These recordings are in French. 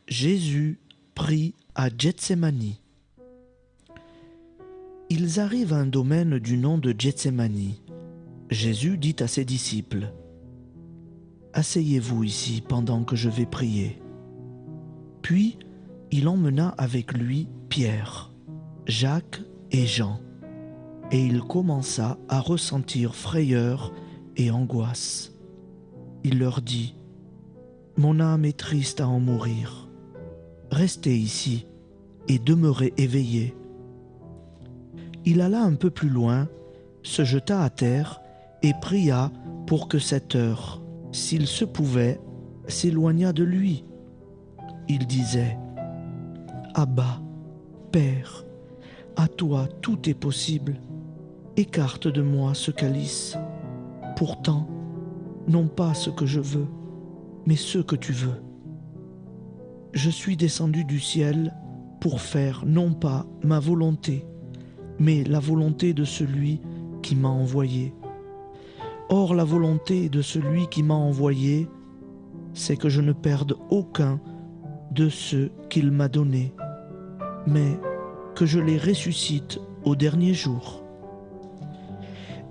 Jésus prie à Gethsémani. Ils arrivent à un domaine du nom de Gethsémani. Jésus dit à ses disciples : « Asseyez-vous ici pendant que je vais prier. » Puis il emmena avec lui Pierre, Jacques et Jean, et il commença à ressentir frayeur et angoisse. Il leur dit : « Mon âme est triste à en mourir. Restez ici et demeurez éveillés. » Il alla un peu plus loin, se jeta à terre et pria pour que cette heure, s'il se pouvait, s'éloignât de lui. Il disait : « Abba, Père, à toi tout est possible. Écarte de moi ce calice. Pourtant, non pas ce que je veux, mais ce que tu veux. Je suis descendu du ciel pour faire non pas ma volonté, mais la volonté de celui qui m'a envoyé. Or, la volonté de celui qui m'a envoyé, c'est que je ne perde aucun de ceux qu'il m'a donnés, mais que je les ressuscite au dernier jour. »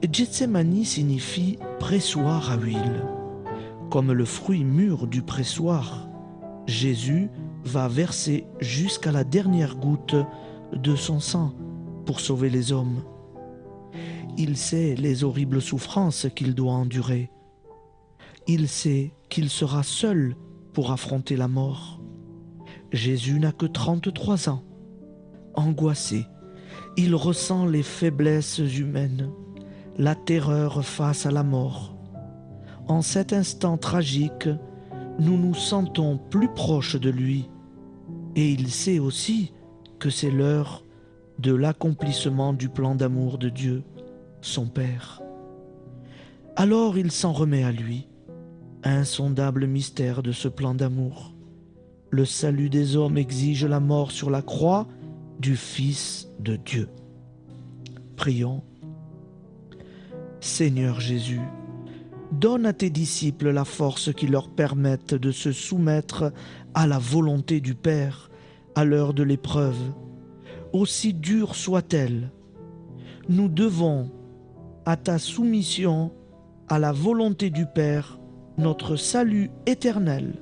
Gethsémani signifie pressoir à huile. Comme le fruit mûr du pressoir, Jésus va verser jusqu'à la dernière goutte de son sang pour sauver les hommes. Il sait les horribles souffrances qu'il doit endurer. Il sait qu'il sera seul pour affronter la mort. Jésus n'a que 33 ans. Angoissé, il ressent les faiblesses humaines, la terreur face à la mort. En cet instant tragique, nous nous sentons plus proches de lui, et il sait aussi que c'est l'heure de l'accomplissement du plan d'amour de Dieu, son Père. Alors il s'en remet à lui, insondable mystère de ce plan d'amour. Le salut des hommes exige la mort sur la croix du Fils de Dieu. Prions. Seigneur Jésus, donne à tes disciples la force qui leur permette de se soumettre à la volonté du Père à l'heure de l'épreuve, aussi dure soit-elle. Nous devons, à ta soumission, à la volonté du Père, notre salut éternel.